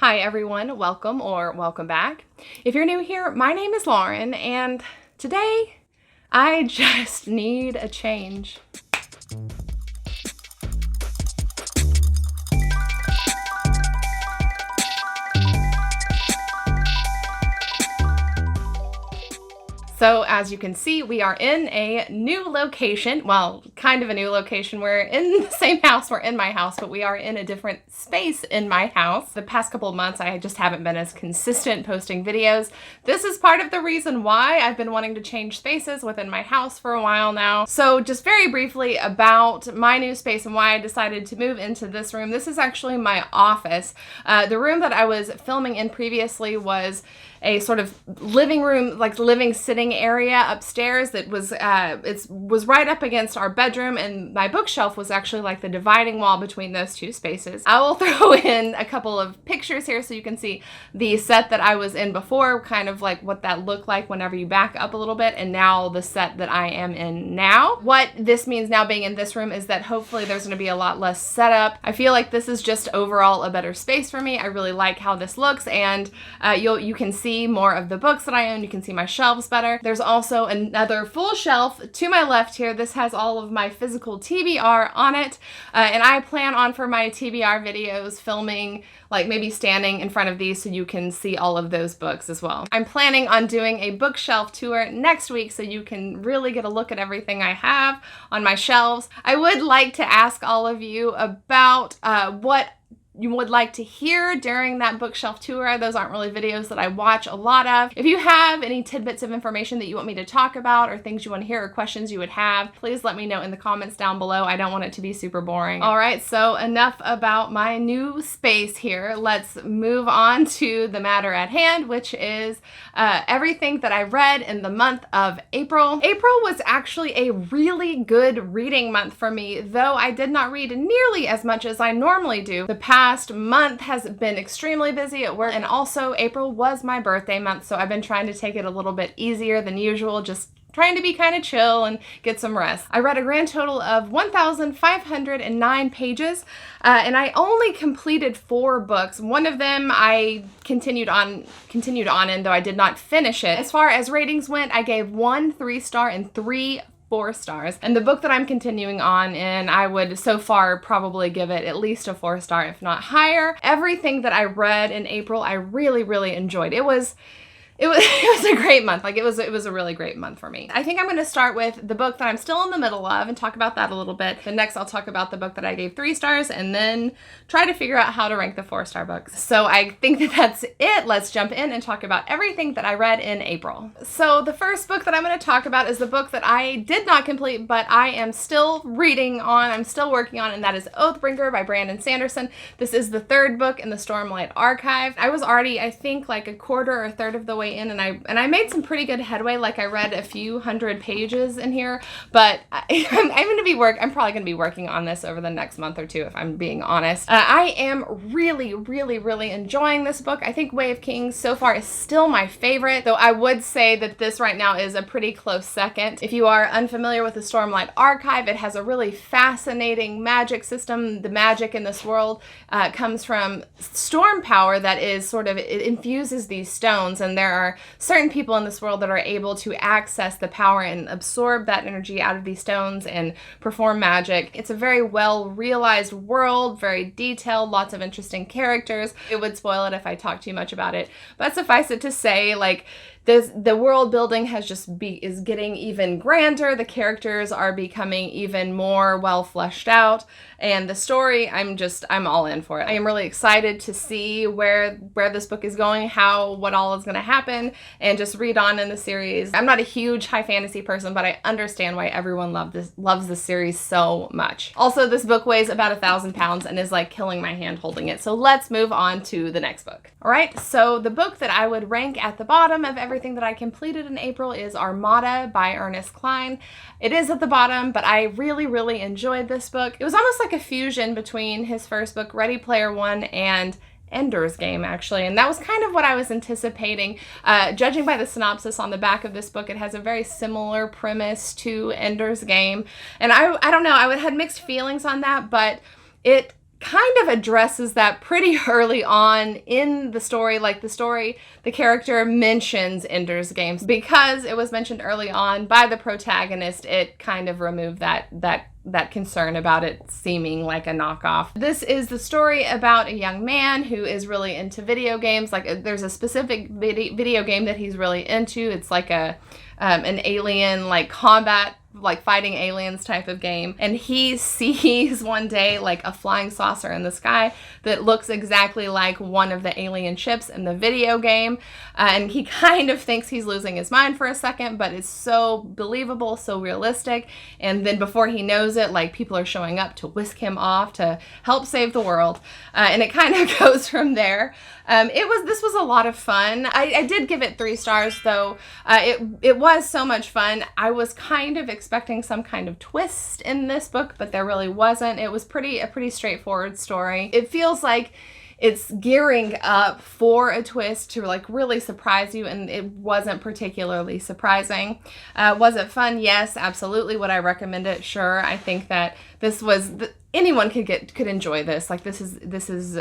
Hi everyone, welcome or welcome back. If you're new here, my name is Lauren, and today I just need a change. So as you can see, we are in a new location. Well, kind of a new location. We're in the same house. We're in my house, but we are in a different space in my house. The past couple of months, I just haven't been as consistent posting videos. This is part of the reason why I've been wanting to change spaces within my house for a while now. So just very briefly about my new space and why I decided to move into this room. This is actually my office. The room that I was filming in previously was a sort of living room, like living sitting area upstairs that was it was right up against our bedroom, and my bookshelf was actually like the dividing wall between those two spaces. I will throw in a couple of pictures here so you can see the set that I was in before, kind of like what that looked like whenever you back up a little bit, and now the set that I am in now. What this means now being in this room is that hopefully there's going to be a lot less setup. I feel like this is just overall a better space for me. I really like how this looks, and you can see more of the books that I own. You can see my shelves better. There's also another full shelf to my left here. This has all of my physical TBR on it, and I plan on for my TBR videos filming like maybe standing in front of these so you can see all of those books as well. I'm planning on doing a bookshelf tour next week so you can really get a look at everything I have on my shelves. I would like to ask all of you about what you would like to hear during that bookshelf tour. Those aren't really videos that I watch a lot of. If you have any tidbits of information that you want me to talk about or things you want to hear or questions you would have, please let me know in the comments down below. I don't want it to be super boring. All right, so enough about my new space here. Let's move on to the matter at hand, which is everything that I read in the month of April. April was actually a really good reading month for me, though I did not read nearly as much as I normally do. The past month has been extremely busy at work, and also April was my birthday month, so I've been trying to take it a little bit easier than usual, just trying to be kind of chill and get some rest. I read a grand total of 1,509 pages, and I only completed 4 books. One of them I continued on in, though I did not finish it. As far as ratings went, I gave 1 3-star and 3 4 stars. And the book that I'm continuing on in, I would so far probably give it at least a 4-star, if not higher. Everything that I read in April, I really enjoyed. It was a great month. Like it was a really great month for me. I think I'm going to start with the book that I'm still in the middle of and talk about that a little bit. Then next I'll talk about the book that I gave 3 stars and then try to figure out how to rank the 4-star books. So I think that that's it. Let's jump in and talk about everything that I read in April. So the first book that I'm going to talk about is the book that I did not complete, but I am still reading on, I'm still working on, and that is Oathbringer by Brandon Sanderson. This is the 3rd book in the Stormlight Archive. I was already, I think, like a quarter or a third of the way in, and I made some pretty good headway. Like I read a few hundred pages in here, but I'm probably gonna be working on this over the next month or 2 if I'm being honest. I am really enjoying this book. I think Way of Kings so far is still my favorite, though I would say that this right now is a pretty close second. If you are unfamiliar with the Stormlight Archive, it has a really fascinating magic system. The magic in this world comes from storm power that is sort of, it infuses these stones, and there are certain people in this world that are able to access the power and absorb that energy out of these stones and perform magic. It's a very well realized world, very detailed, lots of interesting characters. It would spoil it if I talk too much about it, but suffice it to say, like, the world building is getting even grander. The characters are becoming even more well fleshed out, and the story, I'm all in for it. I am really excited to see where this book is going, what all is going to happen, and just read on in the series. I'm not a huge high fantasy person, but I understand why everyone loves this series so much. Also, this book weighs about 1,000 pounds and is like killing my hand holding it. So let's move on to the next book. All right, so the book that I would rank at the bottom of everything that I completed in April is Armada by Ernest Cline. It is at the bottom, but I really enjoyed this book. It was almost like a fusion between his first book, Ready Player One, and Ender's Game, actually, and that was kind of what I was anticipating. Judging by the synopsis on the back of this book, it has a very similar premise to Ender's Game, and I don't know, I had mixed feelings on that, but it kind of addresses that pretty early on in the story. Like the character mentions Ender's Game. Because it was mentioned early on by the protagonist, it kind of removed that concern about it seeming like a knockoff. This is the story about a young man who is really into video games. Like there's a specific video game that he's really into. It's like an alien, like combat, like fighting aliens type of game. And he sees one day like a flying saucer in the sky that looks exactly like one of the alien ships in the video game. And he kind of thinks he's losing his mind for a second, but it's so believable, so realistic. And then before he knows it, like people are showing up to whisk him off to help save the world. And it kind of goes from there. This was a lot of fun. I did give it 3 stars though. It was so much fun. I was kind of expecting some kind of twist in this book, but there really wasn't. It was a pretty straightforward story. It feels like it's gearing up for a twist to like really surprise you, and it wasn't particularly surprising. Was it fun? Yes, absolutely. Would I recommend it? Sure. I think that this was anyone could enjoy this. Like this is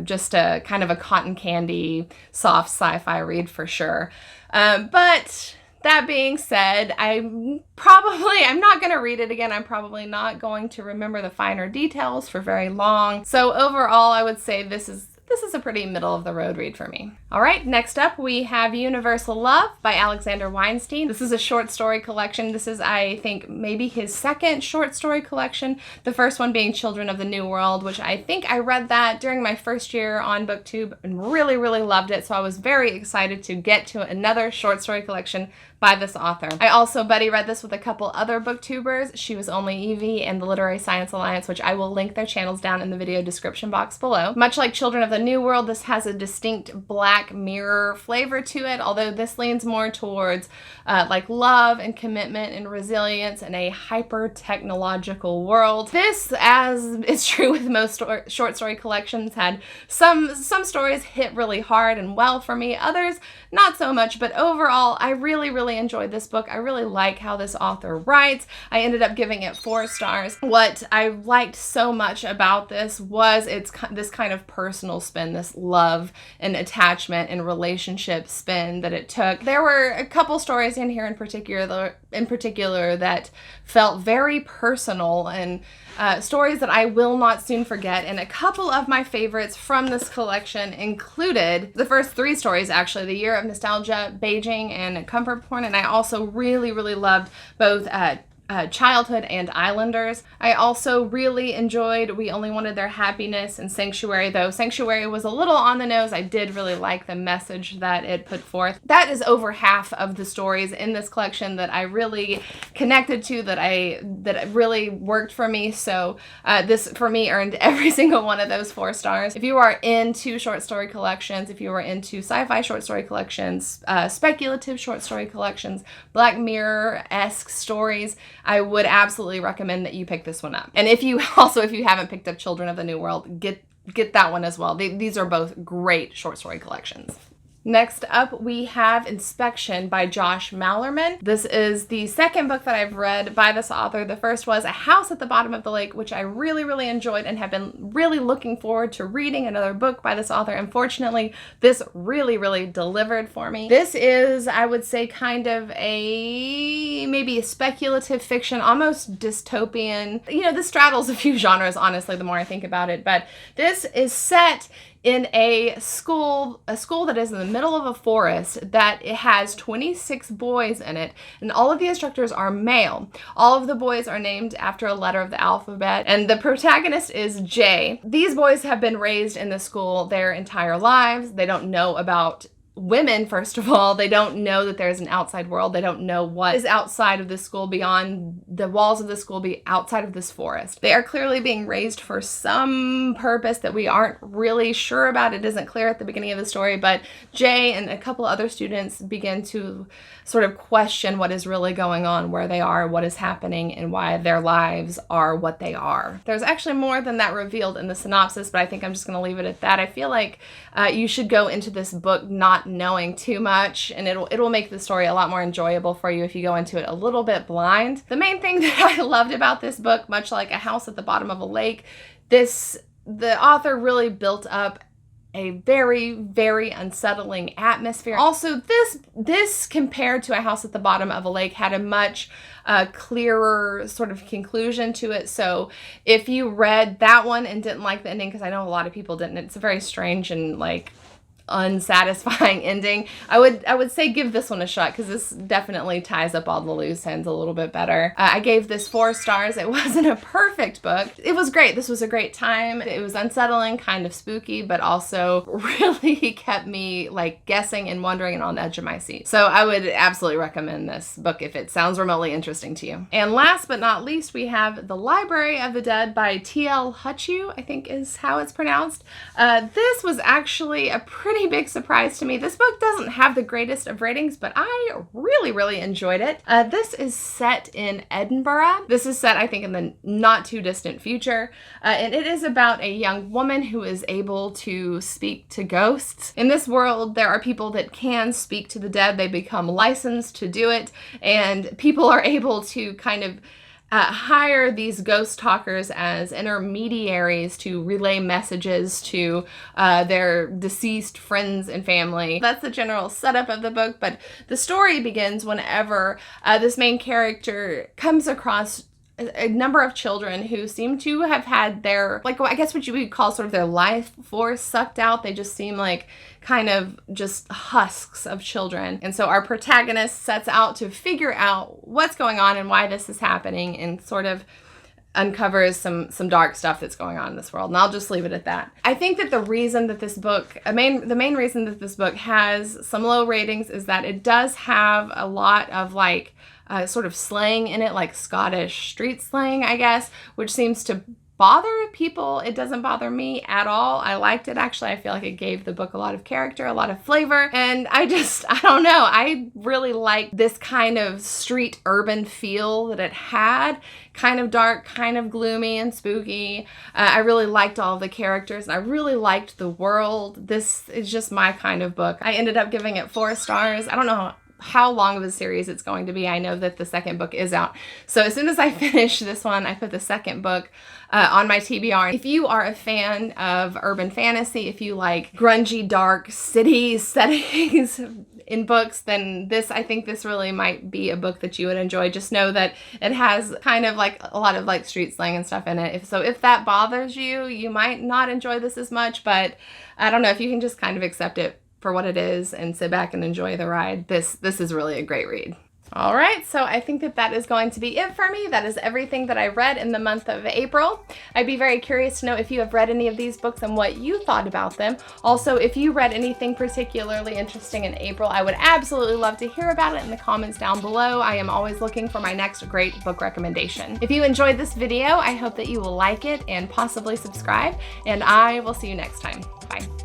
just a kind of a cotton candy soft sci-fi read for sure. But that being said, I'm not going to read it again. I'm probably not going to remember the finer details for very long. So overall, I would say this is a pretty middle of the road read for me. All right, next up we have Universal Love by Alexander Weinstein. This is a short story collection. This is, I think, maybe his second short story collection. The first one being Children of the New World, which I think I read that during my first year on BookTube and really, really loved it. So I was very excited to get to another short story collection by this author. I also buddy read this with a couple other booktubers. She was Only Evie and the Literary Science Alliance, which I will link their channels down in the video description box below. Much like Children of the New World, this has a distinct Black Mirror flavor to it, although this leans more towards like love and commitment and resilience in a hyper-technological world. This, as is true with most short story collections, had some stories hit really hard and well for me, others not so much, but overall I really enjoyed this book. I really like how this author writes. I ended up giving it 4 stars. What I liked so much about this was this kind of personal spin, this love and attachment and relationship spin that it took. There were a couple stories in here in particular that felt very personal and stories that I will not soon forget. And a couple of my favorites from this collection included the first 3 stories, actually, The Year of Nostalgia, Beijing, and Comfort Porn. And I also really loved both Childhood and Islanders. I also really enjoyed We Only Wanted Their Happiness and Sanctuary, though Sanctuary was a little on the nose. I did really like the message that it put forth. That is over half of the stories in this collection that I really connected to, that really worked for me. So this for me earned every single one of those 4 stars. If you are into short story collections, if you are into sci-fi short story collections, speculative short story collections, Black Mirror-esque stories, I would absolutely recommend that you pick this one up. And if you haven't picked up Children of the New World, get that one as well. These are both great short story collections. Next up, we have Inspection by Josh Malerman. This is the second book that I've read by this author. The first was A House at the Bottom of the Lake, which I really enjoyed and have been really looking forward to reading another book by this author. Unfortunately, this really delivered for me. This is, I would say, kind of maybe a speculative fiction, almost dystopian. You know, this straddles a few genres, honestly, the more I think about it. But this is set in a school that is in the middle of a forest that it has 26 boys in it, and all of the instructors are male. All of the boys are named after a letter of the alphabet, and the protagonist is Jay. These boys have been raised in the school their entire lives. They don't know about women, first of all. They don't know that there's an outside world. They don't know what is outside of the school, beyond the walls of the school, outside of this forest. They are clearly being raised for some purpose that we aren't really sure about. It isn't clear at the beginning of the story, but Jay and a couple other students begin to sort of question what is really going on, where they are, what is happening, and why their lives are what they are. There's actually more than that revealed in the synopsis, but I think I'm just going to leave it at that. I feel like you should go into this book not knowing too much, and it'll make the story a lot more enjoyable for you if you go into it a little bit blind. The main thing that I loved about this book, much like A House at the Bottom of a Lake, this the author really built up a very, very unsettling atmosphere. Also, this compared to A House at the Bottom of a Lake had a much clearer sort of conclusion to it. So if you read that one and didn't like the ending, because I know a lot of people didn't, it's a very strange and like unsatisfying ending, I would say give this one a shot, because this definitely ties up all the loose ends a little bit better. I gave this 4 stars. It wasn't a perfect book. It was great. This was a great time. It was unsettling, kind of spooky, but also really kept me like guessing and wondering and on the edge of my seat. So I would absolutely recommend this book if it sounds remotely interesting to you. And last but not least, we have The Library of the Dead by T.L. Hutchew, I think is how it's pronounced. This was actually a pretty big surprise to me. This book doesn't have the greatest of ratings, but I really, really enjoyed it. This is set in Edinburgh. This is set, I think, in the not too distant future, and it is about a young woman who is able to speak to ghosts. In this world, there are people that can speak to the dead. They become licensed to do it, and people are able to kind of hire these ghost talkers as intermediaries to relay messages to their deceased friends and family. That's the general setup of the book, but the story begins whenever this main character comes across a number of children who seem to have had their, like, I guess what you would call sort of their life force sucked out. They just seem like kind of just husks of children. And so our protagonist sets out to figure out what's going on and why this is happening, and sort of uncovers some dark stuff that's going on in this world. And I'll just leave it at that. I think that the reason that this book, the main reason that this book has some low ratings is that it does have a lot of like sort of slang in it, like Scottish street slang, I guess, which seems to bother people. It doesn't bother me at all. I liked it, actually. I feel like it gave the book a lot of character, a lot of flavor, and I don't know. I really liked this kind of street urban feel that it had. Kind of dark, kind of gloomy and spooky. I really liked all of the characters, and I really liked the world. This is just my kind of book. I ended up giving it 4 stars. I don't know how long of a series it's going to be. I know that the second book is out. So as soon as I finish this one, I put the second book on my TBR. If you are a fan of urban fantasy, if you like grungy, dark city settings in books, then I think this really might be a book that you would enjoy. Just know that it has kind of like a lot of like street slang and stuff in it. If that bothers you, you might not enjoy this as much, but I don't know, if you can just kind of accept it for what it is and sit back and enjoy the ride, this is really a great read. All right, so I think that is going to be it for me. That is everything that I read in the month of April. I'd be very curious to know if you have read any of these books and what you thought about them. Also, if you read anything particularly interesting in April, I would absolutely love to hear about it in the comments down below. I am always looking for my next great book recommendation. If you enjoyed this video, I hope that you will like it and possibly subscribe, and I will see you next time. Bye.